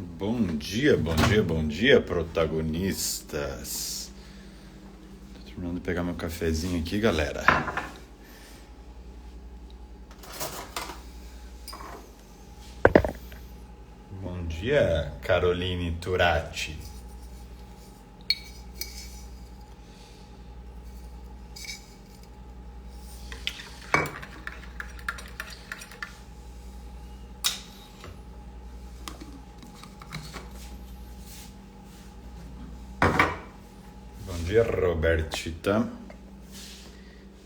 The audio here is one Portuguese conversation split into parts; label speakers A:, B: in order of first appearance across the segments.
A: Bom dia, bom dia, bom dia, protagonistas. Tô terminando de pegar meu cafezinho aqui, galera. Bom dia, Caroline Turati. Bom dia, Robertita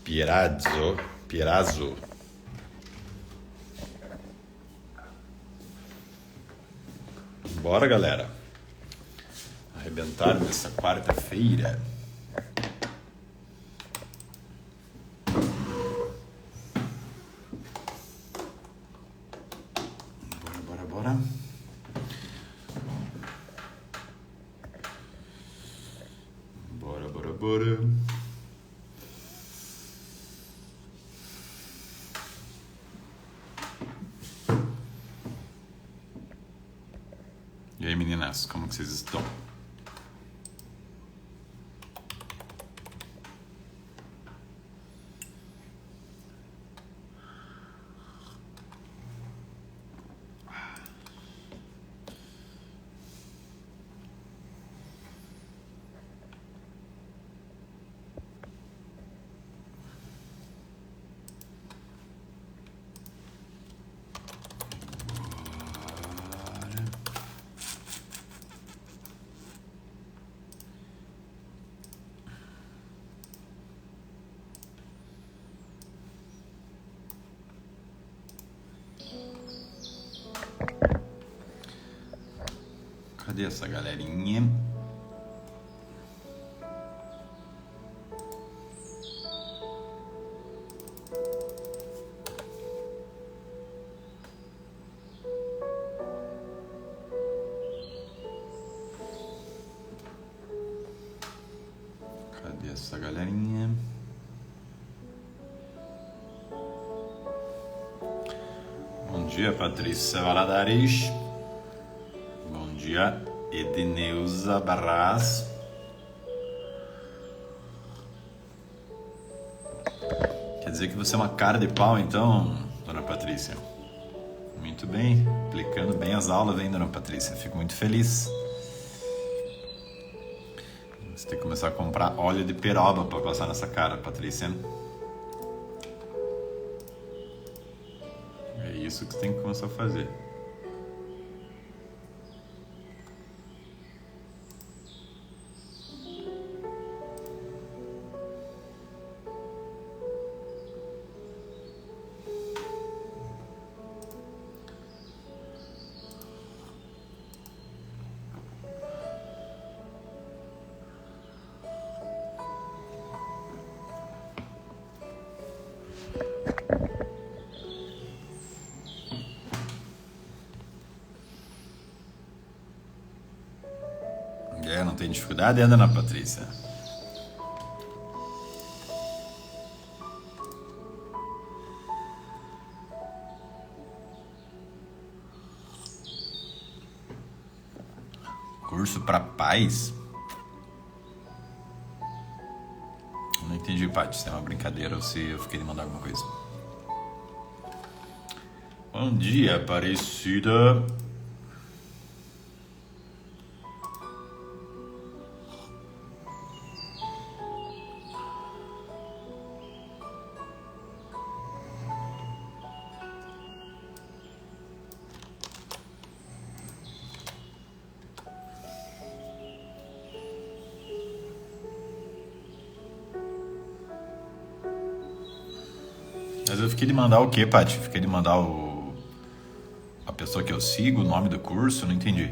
A: Pierazzo. Bora, galera. Arrebentar nessa quarta-feira. Bora. Bora. E aí, meninas, como que vocês estão? Cadê essa galerinha? Cadê essa galerinha? Bom dia, Patrícia Valadares. Bom dia, Edneuza Barras. Quer dizer que você é uma cara de pau, então, dona Patrícia? Muito bem, aplicando bem as aulas, hein, dona Patrícia? Fico muito feliz. Você tem que começar a comprar óleo de peroba para passar nessa cara, Patrícia. É isso que você tem que começar a fazer. Não tem dificuldade, dona Patrícia? Curso para pais? Não entendi, Paty, se é uma brincadeira ou se eu fiquei de mandar alguma coisa. Bom dia, Aparecida. Mas eu fiquei de mandar o quê, Paty? Fiquei de mandar a pessoa que eu sigo, o nome do curso, não entendi.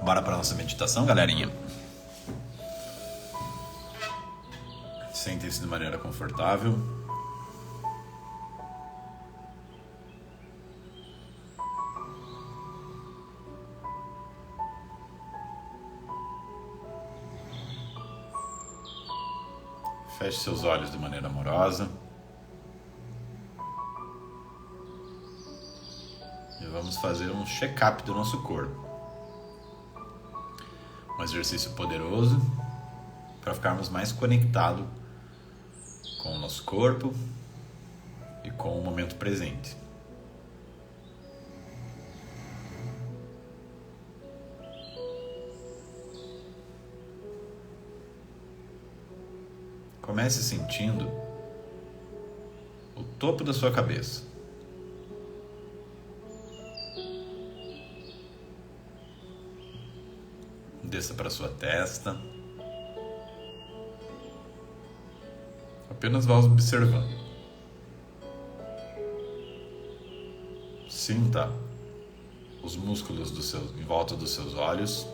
A: Bora para nossa meditação, galerinha? Sentem-se de maneira confortável. Feche seus olhos de maneira amorosa. E vamos fazer um check-up do nosso corpo. Um exercício poderoso para ficarmos mais conectados com o nosso corpo e com o momento presente. Comece sentindo o topo da sua cabeça. Desça para sua testa. Apenas vá observando. Sinta os músculos em volta dos seus olhos,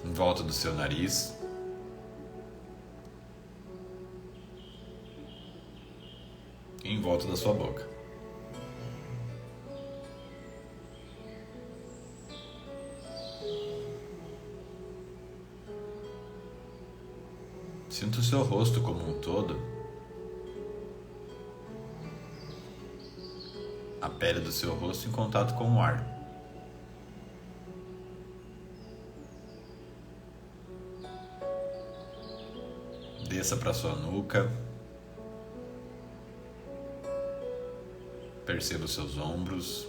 A: em volta do seu nariz, e em volta da sua boca. Sinta o seu rosto como um todo, a pele do seu rosto em contato com o ar. Desça para sua nuca, perceba os seus ombros,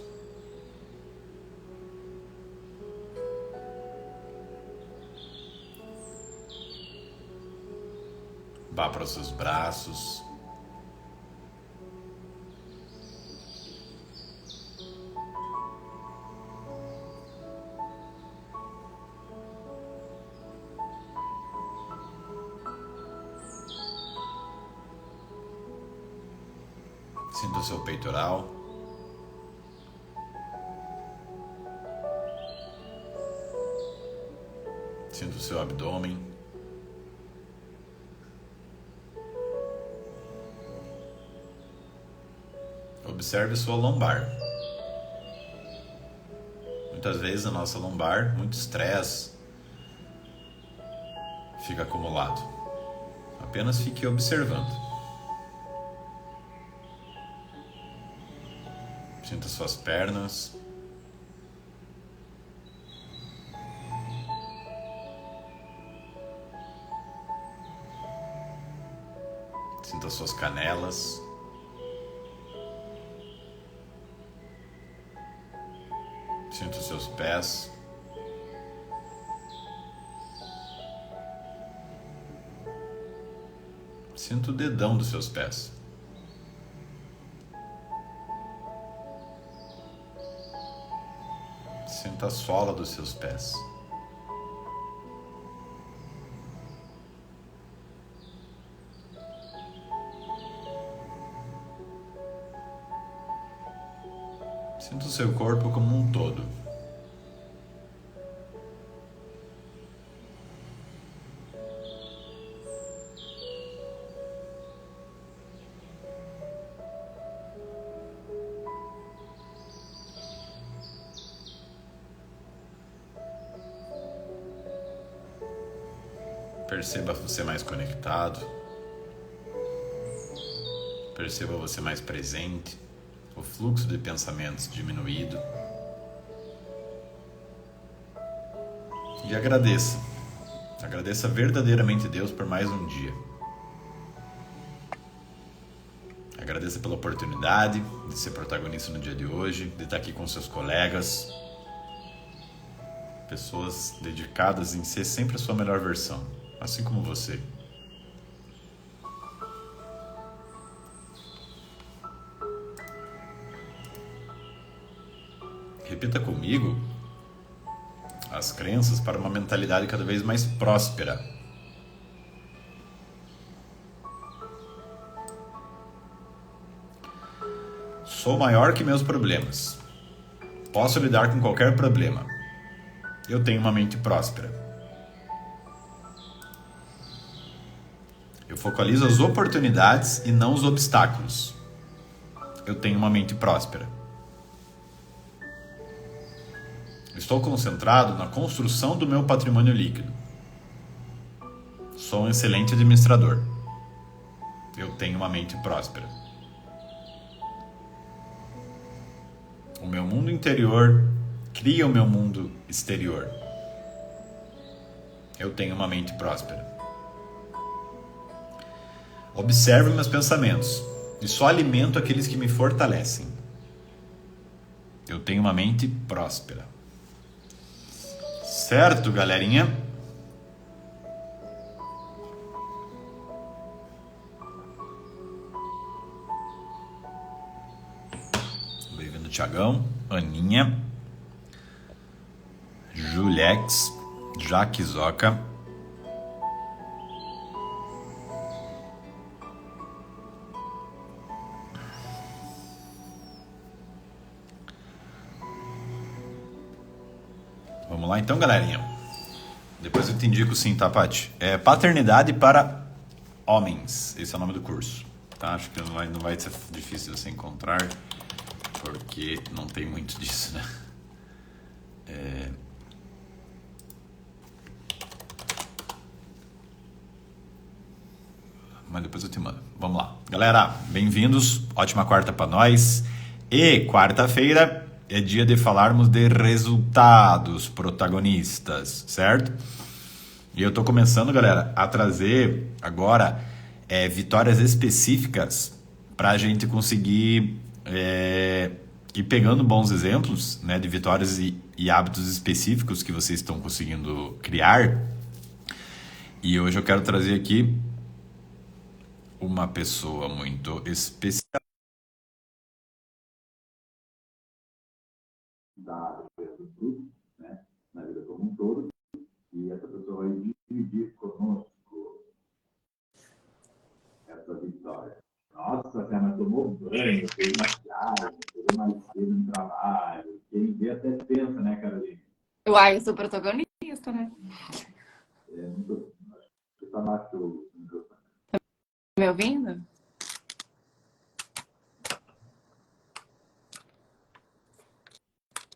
A: vá para os seus braços, sinta o seu peitoral, sinta o seu abdômen. Observe sua lombar. Muitas vezes a nossa lombar, muito estresse fica acumulado. Apenas fique observando. Sinta suas pernas. Sinta suas canelas. Sinta os seus pés. Sinta o dedão dos seus pés. Sinta a sola dos seus pés. Sinta o seu corpo como um todo. Perceba você mais conectado. Perceba você mais presente. O fluxo de pensamentos diminuído. E agradeça. Agradeça verdadeiramente a Deus por mais um dia. Agradeça pela oportunidade de ser protagonista no dia de hoje, de estar aqui com seus colegas. Pessoas dedicadas em ser sempre a sua melhor versão, assim como você. Repita comigo as crenças para uma mentalidade cada vez mais próspera. Sou maior que meus problemas. Posso lidar com qualquer problema. Eu tenho uma mente próspera. Eu focalizo as oportunidades e não os obstáculos. Eu tenho uma mente próspera. Estou concentrado na construção do meu patrimônio líquido. Sou um excelente administrador. Eu tenho uma mente próspera. O meu mundo interior cria o meu mundo exterior. Eu tenho uma mente próspera. Observo meus pensamentos e só alimento aqueles que me fortalecem. Eu tenho uma mente próspera. Certo, galerinha? Bem-vindo, Tiagão, Aninha, Julex, Jaquizoca. Vamos lá então, galerinha. Depois eu te indico sim, tá, Paty? É Paternidade para Homens. Esse é o nome do curso. Tá? Acho que não vai ser difícil de você encontrar, porque não tem muito disso, né? Mas depois eu te mando. Vamos lá. Galera, bem-vindos. Ótima quarta para nós. E quarta-feira é dia de falarmos de resultados protagonistas, certo? E eu tô começando, galera, a trazer agora vitórias específicas para a gente conseguir ir pegando bons exemplos, né, de vitórias e hábitos específicos que vocês estão conseguindo criar. E hoje eu quero trazer aqui uma pessoa muito especial da fruto, né, na vida como um todo, e essa pessoa vai dividir conosco essa vitória. Nossa, a Fernanda tomou banho, fez maquiagem, fez mais cedo no trabalho. Quem vê até pensa, né, Carolina?
B: Uai, eu sou protagonista, né?
A: Muito, acho que tá mais que o microfone.
B: Tá me ouvindo?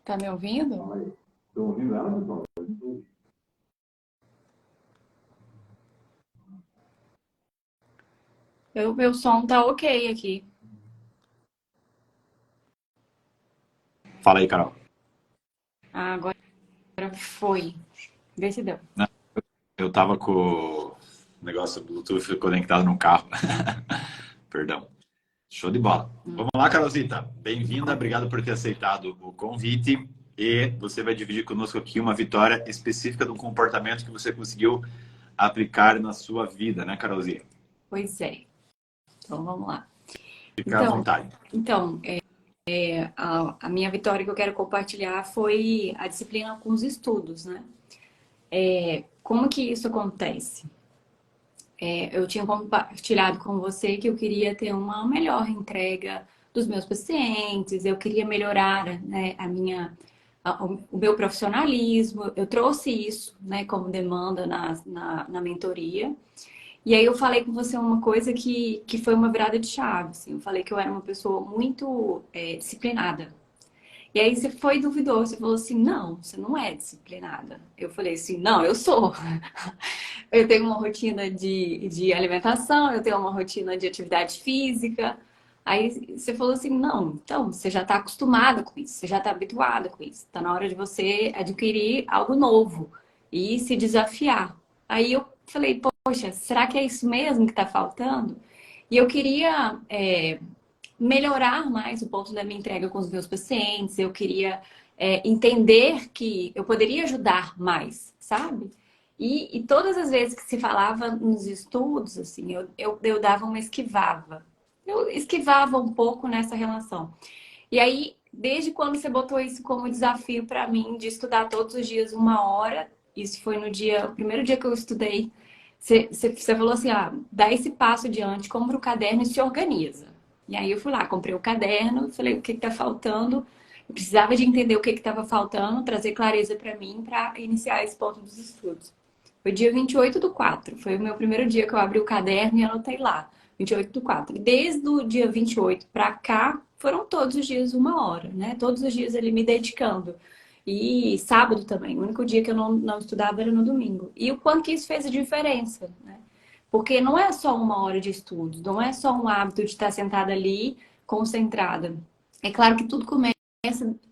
B: Tá me ouvindo?
A: Fala aí. Tô ouvindo ela, pessoal?
B: Meu som tá ok aqui.
A: Fala aí, Carol.
B: Ah, agora foi. Vê se deu.
A: Eu tava com o negócio Bluetooth conectado no carro. Perdão. Show de bola. Vamos lá, Carolzita. Bem-vinda. Obrigado por ter aceitado o convite. E você vai dividir conosco aqui uma vitória específica de um comportamento que você conseguiu aplicar na sua vida, né, Carolzinha?
B: Pois é. Então, vamos lá.
A: Fica à vontade.
B: Então, a minha vitória que eu quero compartilhar foi a disciplina com os estudos, né? Como que isso acontece? Eu tinha compartilhado com você que eu queria ter uma melhor entrega dos meus pacientes, eu queria melhorar, né, o meu profissionalismo. Eu trouxe isso, né, como demanda na mentoria. E aí eu falei com você uma coisa que foi uma virada de chave, assim. Eu falei que eu era uma pessoa muito disciplinada. E aí você foi duvidoso, você falou assim, não, você não é disciplinada. Eu falei assim, não, eu sou. Eu tenho uma rotina de alimentação, eu tenho uma rotina de atividade física. Aí você falou assim, não, então você já está acostumada com isso, você já está habituada com isso. Está na hora de você adquirir algo novo e se desafiar. Aí eu falei, poxa, será que é isso mesmo que está faltando? E eu queria melhorar mais o ponto da minha entrega com os meus pacientes, eu queria entender que eu poderia ajudar mais, sabe? E todas as vezes que se falava nos estudos, assim, eu dava uma esquivava. Eu esquivava um pouco nessa relação. E aí, desde quando você botou isso como desafio para mim, de estudar todos os dias 1 hora, isso foi o primeiro dia que eu estudei, você falou assim, dá esse passo adiante, compra o caderno e se organiza. E aí eu fui lá, comprei o caderno, falei o que está faltando. Eu precisava de entender o que estava faltando, trazer clareza para mim, para iniciar esse ponto dos estudos. Foi dia 28/4. Foi o meu primeiro dia que eu abri o caderno e anotei lá. 28/4. Desde o dia 28 para cá, foram todos os dias 1 hora, né? Todos os dias ele me dedicando. E sábado também. O único dia que eu não estudava era no domingo. E o quanto que isso fez a diferença, né? Porque não é só 1 hora de estudo, não é só um hábito de estar sentada ali, concentrada. É claro que tudo começa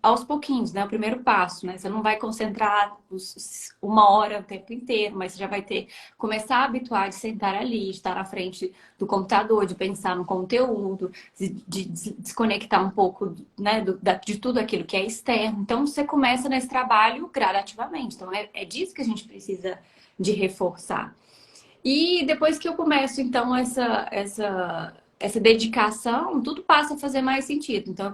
B: aos pouquinhos, né? O primeiro passo, né? Você não vai concentrar 1 hora o tempo inteiro, mas você já vai ter começar a habituar de sentar ali, de estar na frente do computador, de pensar no conteúdo, de desconectar um pouco, né, de tudo aquilo que é externo. Então você começa nesse trabalho gradativamente. Então é disso que a gente precisa de reforçar. E depois que eu começo, então, essa dedicação, tudo passa a fazer mais sentido. Então,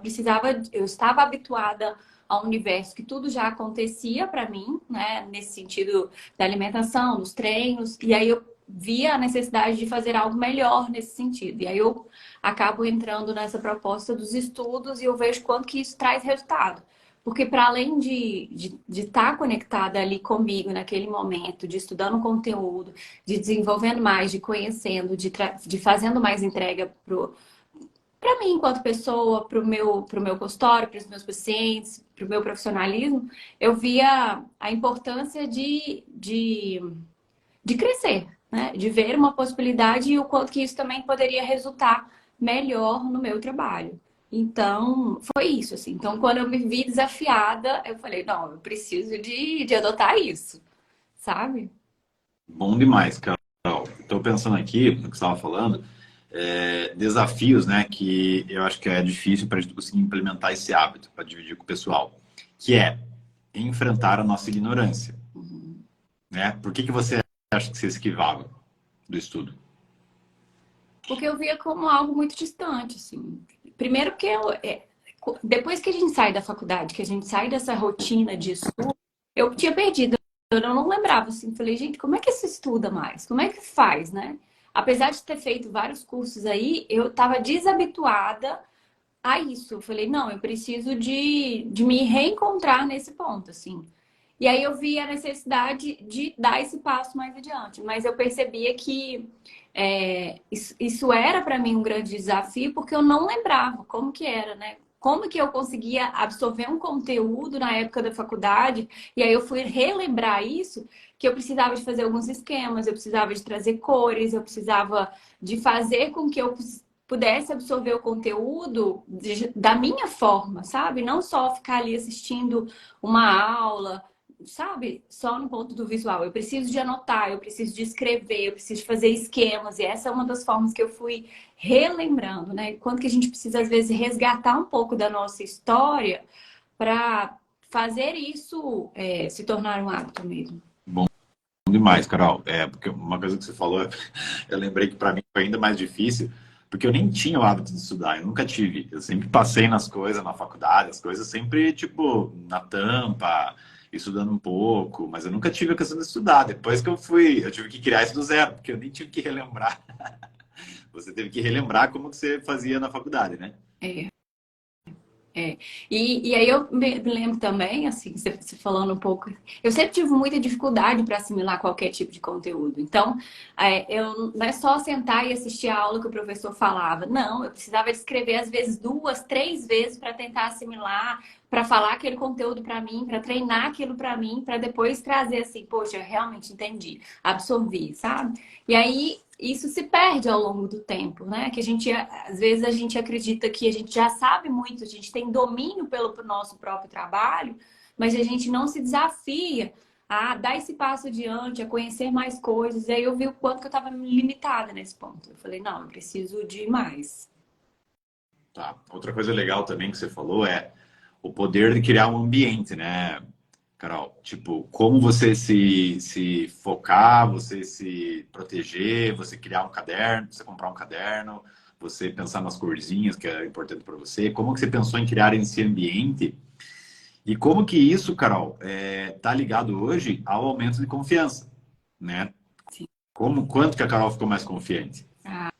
B: eu estava habituada a um universo que tudo já acontecia para mim, né? Nesse sentido da alimentação, dos treinos, e aí eu via a necessidade de fazer algo melhor nesse sentido. E aí eu acabo entrando nessa proposta dos estudos e eu vejo quanto que isso traz resultado. Porque para além de estar conectada ali comigo naquele momento, de estudando conteúdo, de desenvolvendo mais, de conhecendo, de fazendo mais entrega para mim enquanto pessoa, pro meu consultório, para os meus pacientes, para o meu profissionalismo, eu via a importância de crescer, né? De ver uma possibilidade e o quanto que isso também poderia resultar melhor no meu trabalho. Então, foi isso, assim. Então, quando eu me vi desafiada, eu falei, não, eu preciso de adotar isso, sabe?
A: Bom demais, Carol. Estou pensando aqui no que você estava falando, desafios, né, que eu acho que é difícil para a gente conseguir implementar esse hábito, para dividir com o pessoal, que é enfrentar a nossa ignorância, né? Por que que você acha que você esquivava do estudo?
B: Porque eu via como algo muito distante, assim. Primeiro porque depois que a gente sai da faculdade, que a gente sai dessa rotina de estudo, eu tinha perdido. Eu não lembrava, assim. Falei, gente, como é que se estuda mais? Como é que faz, né? Apesar de ter feito vários cursos aí, eu estava desabituada a isso. Eu falei, não, eu preciso de me reencontrar nesse ponto, assim. E aí eu vi a necessidade de dar esse passo mais adiante. Mas eu percebia que isso era para mim um grande desafio, porque eu não lembrava como que era, né? Como que eu conseguia absorver um conteúdo na época da faculdade, e aí eu fui relembrar isso, que eu precisava de fazer alguns esquemas, eu precisava de trazer cores, eu precisava de fazer com que eu pudesse absorver o conteúdo da minha forma, sabe? Não só ficar ali assistindo uma aula, sabe, só no ponto do visual. Eu preciso de anotar, eu preciso de escrever, eu preciso de fazer esquemas. E essa é uma das formas que eu fui relembrando, né? Quanto que a gente precisa, às vezes, resgatar um pouco da nossa história para fazer isso se tornar um hábito mesmo.
A: Bom demais, Carol. Porque uma coisa que você falou, eu lembrei que para mim foi ainda mais difícil, porque eu nem tinha o hábito de estudar, eu nunca tive. Eu sempre passei nas coisas, na faculdade, as coisas sempre, tipo, na tampa, estudando um pouco, mas eu nunca tive a questão de estudar. Depois que eu tive que criar isso do zero, porque eu nem tive que relembrar. Você teve que relembrar como que você fazia na faculdade, né?
B: É. É. E aí eu me lembro também, assim, você falando um pouco, eu sempre tive muita dificuldade para assimilar qualquer tipo de conteúdo. Então, eu não é só sentar e assistir a aula que o professor falava. Não, eu precisava de escrever às vezes 2, 3 vezes para tentar assimilar, para falar aquele conteúdo para mim, para treinar aquilo para mim, para depois trazer assim, poxa, eu realmente entendi, absorvi, sabe? E aí isso se perde ao longo do tempo, né? Que às vezes a gente acredita que a gente já sabe muito, a gente tem domínio pelo nosso próprio trabalho, mas a gente não se desafia a dar esse passo adiante, a conhecer mais coisas. E aí eu vi o quanto que eu estava limitada nesse ponto. Eu falei, não, eu preciso de mais.
A: Tá. Outra coisa legal também que você falou é o poder de criar um ambiente, né, Carol? Tipo, como você se focar, você se proteger, você criar um caderno, você comprar um caderno, você pensar nas corzinhas que é importante para você. Como que você pensou em criar esse ambiente? E como que isso, Carol, tá ligado hoje ao aumento de confiança, né?
B: Sim.
A: Quanto que a Carol ficou mais confiante?
B: Ah,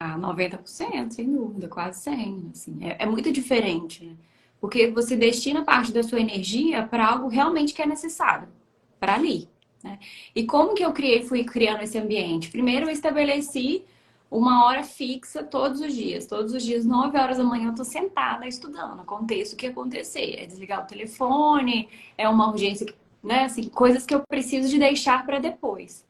B: 90%, sem dúvida, quase 100%. Assim, é muito diferente, né? Porque você destina parte da sua energia para algo realmente que é necessário, para ali. né? E como que eu fui criando esse ambiente? Primeiro eu estabeleci uma hora fixa todos os dias, 9 horas da manhã, eu tô sentada estudando, aconteça o que acontecer, é desligar o telefone, é uma urgência, né, assim, coisas que eu preciso de deixar para depois.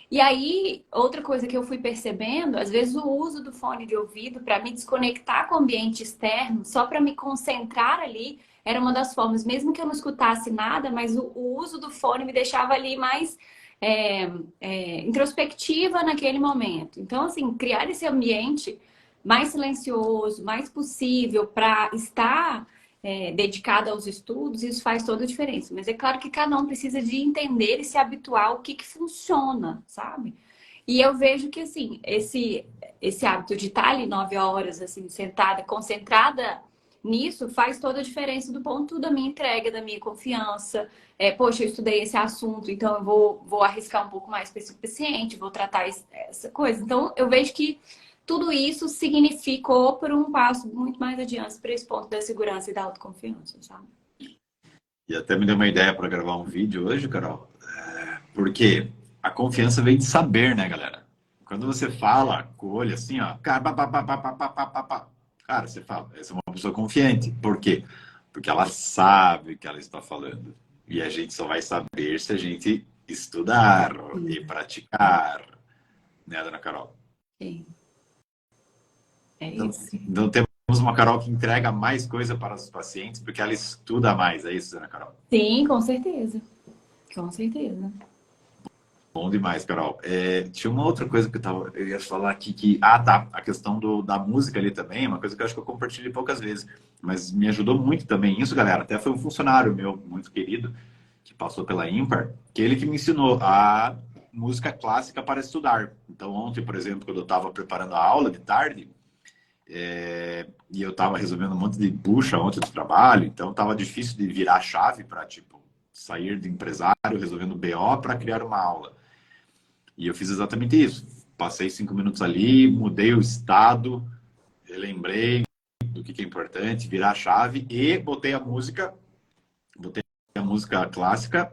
B: E aí, outra coisa que eu fui percebendo, às vezes o uso do fone de ouvido para me desconectar com o ambiente externo, só para me concentrar ali, era uma das formas, mesmo que eu não escutasse nada, mas o uso do fone me deixava ali mais é, introspectiva naquele momento. Então, assim, criar esse ambiente mais silencioso, mais possível para estar dedicada aos estudos, isso faz toda a diferença. Mas é claro que cada um precisa de entender e se habituar ao que funciona, sabe? E eu vejo que, assim, esse hábito de estar ali 9 horas, assim, sentada, concentrada nisso, faz toda a diferença do ponto da minha entrega, da minha confiança. Poxa, eu estudei esse assunto, então eu vou arriscar um pouco mais para esse paciente, vou tratar essa coisa. Então, eu vejo que tudo isso significou por um passo muito mais adiante para esse ponto da segurança e da autoconfiança, sabe?
A: E até me deu uma ideia para gravar um vídeo hoje, Carol. Porque a confiança vem de saber, né, galera? Quando você fala com o olho assim, ó, cara, cara, você fala, essa é uma pessoa confiante. Por quê? Porque ela sabe o que ela está falando. E a gente só vai saber se a gente estudar e
B: Sim,
A: praticar, né, dona Carol?
B: sim. É
A: Então,
B: isso.
A: então temos uma Carol que entrega mais coisa para os pacientes porque ela estuda mais. É isso, dona Carol?
B: Sim, com certeza. Com certeza.
A: Bom demais, Carol. Tinha uma outra coisa que eu ia falar aqui que. Ah, tá. A questão da música ali também, é uma coisa que eu acho que eu compartilhei poucas vezes. Mas me ajudou muito também isso, galera. Até foi um funcionário meu, muito querido, que passou pela Ímpar, que ele que me ensinou a música clássica para estudar. Então, ontem, por exemplo, quando eu estava preparando a aula de tarde, e eu estava resolvendo um monte de bucha ontem do trabalho, então estava difícil de virar a chave para, tipo, sair de empresário resolvendo BO para criar uma aula. E eu fiz exatamente isso. Passei 5 minutos ali, mudei o estado, lembrei do que é importante, virar a chave e botei a música clássica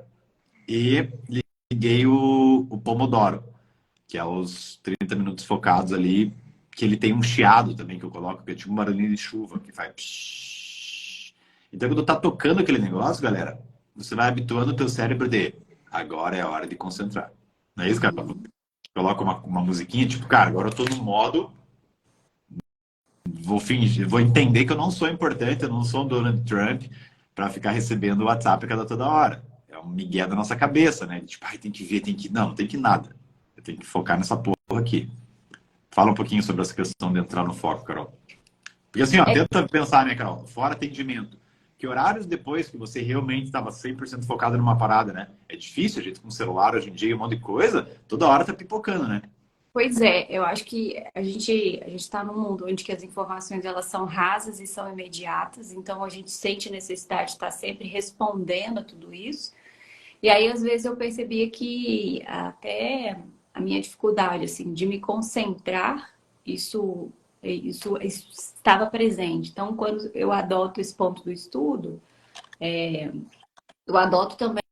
A: e liguei o Pomodoro, que é os 30 minutos focados ali, que ele tem um chiado também que eu coloco, que é tipo um barulhinho de chuva, que faz psh. Então, quando tá tocando aquele negócio, galera, você vai habituando o teu cérebro de agora é a hora de concentrar. Não é isso, cara?
B: Uhum.
A: Coloca uma musiquinha, tipo, cara, agora eu tô no modo, vou fingir, vou entender que eu não sou importante, eu não sou o Donald Trump para ficar recebendo o WhatsApp a cada toda hora. É um migué da nossa cabeça, né? Tipo, ai, tem que ver, tem que. Não, não tem que nada. Eu tenho que focar nessa porra aqui. Fala um pouquinho sobre essa questão de entrar no foco, Carol. Porque assim, ó,
B: É,
A: tenta pensar, né, Carol? Fora atendimento. Que horários depois que você realmente estava 100% focado numa parada, né? É difícil, a gente com celular hoje em dia, um monte de coisa, toda hora tá pipocando, né?
B: pois é, eu acho que a gente está num mundo onde que as informações elas são rasas e são imediatas, então a gente sente necessidade de estar sempre respondendo a tudo isso. E aí, às vezes, eu percebia que até a minha dificuldade, assim, de me concentrar, isso estava presente. Então, quando eu adoto esse ponto do estudo, eu adoto também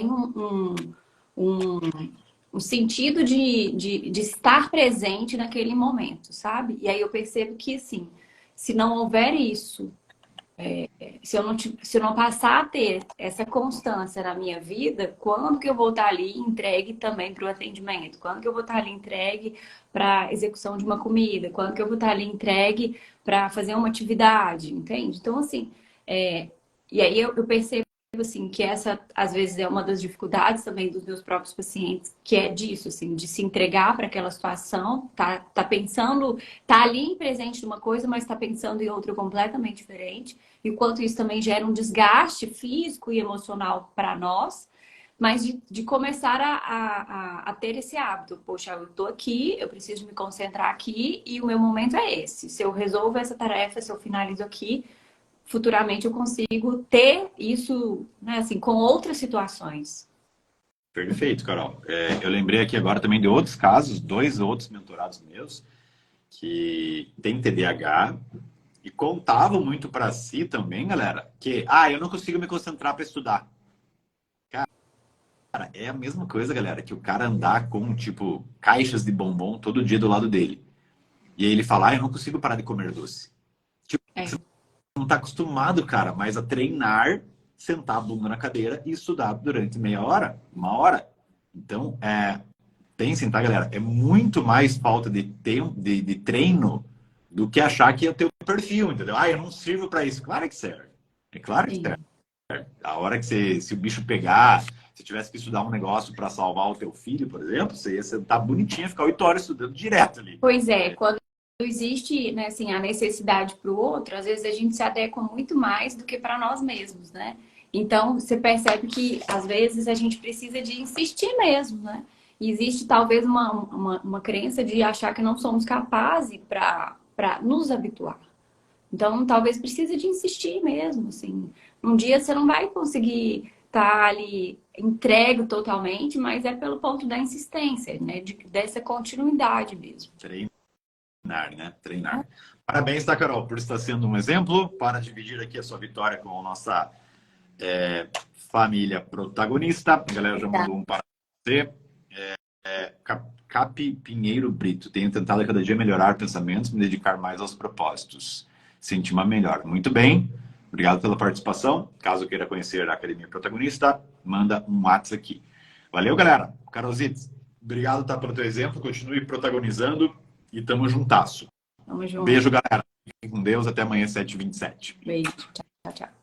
B: um, um, um sentido de estar presente naquele momento, sabe? E aí eu percebo que, assim, se não houver isso, se eu não passar a ter essa constância na minha vida, quando que eu vou estar ali entregue também para o atendimento? Quando que eu vou estar ali entregue para a execução de uma comida? Quando que eu vou estar ali entregue para fazer uma atividade? Entende? Então, assim, e aí eu percebo assim que essa às vezes é uma das dificuldades também dos meus próprios pacientes, que é disso, assim, de se entregar para aquela situação, tá pensando, tá ali presente numa coisa, mas tá pensando em outra completamente diferente. E o quanto isso também gera um desgaste físico e emocional para nós, mas de começar a ter esse hábito. Poxa, eu tô aqui, eu preciso me concentrar aqui e o meu momento é esse. Se eu resolvo essa tarefa, se eu finalizo aqui, futuramente eu consigo ter isso, né, assim, com outras situações.
A: Perfeito, Carol. Eu lembrei aqui agora também de outros casos, dois outros mentorados meus, que têm TDAH e contavam muito para si também, galera, que, eu não consigo me concentrar para estudar. Cara, é a mesma coisa, galera, que o cara andar com, tipo, caixas de bombom todo dia do lado dele. E aí ele fala, eu não consigo parar de comer doce. Tipo,
B: É.
A: você não tá acostumado, cara, mas a treinar, sentar a bunda na cadeira e estudar durante meia hora, uma hora. Então, pensem, tá, galera? É muito mais falta de tempo, de treino do que achar que é o teu perfil, entendeu? Eu não sirvo para isso. Claro que serve. É claro que serve.
B: Sim.
A: A hora que se o bicho pegar, se tivesse que estudar um negócio para salvar o teu filho, por exemplo, você ia sentar bonitinho, ficar 8 horas estudando direto ali.
B: Pois é, quando existe, né, assim, a necessidade para o outro, às vezes a gente se adequa muito mais do que para nós mesmos, né? Então, você percebe que, às vezes, a gente precisa de insistir mesmo, né? E existe talvez uma crença de achar que não somos capazes para nos habituar. Então, talvez precise de insistir mesmo, assim. Um dia você não vai conseguir estar ali entregue totalmente, mas é pelo ponto da insistência, né? Dessa continuidade mesmo.
A: Treinar, né? Treinar. Parabéns, tá, Carol, por estar sendo um exemplo para dividir aqui a sua vitória com a nossa família protagonista. A galera já mandou um para você. Capi Pinheiro Brito. Tenho tentado a cada dia melhorar pensamentos, me dedicar mais aos propósitos. Sentir-me melhor. Muito bem. Obrigado pela participação. Caso queira conhecer a Academia Protagonista, manda um WhatsApp aqui. Valeu, galera. Carolzitos, obrigado, tá, pelo teu exemplo. Continue protagonizando e tamo juntasso.
B: Tamo junto.
A: Beijo, galera. Fiquem com Deus. Até amanhã, 7h27.
B: Beijo. Tchau, tchau.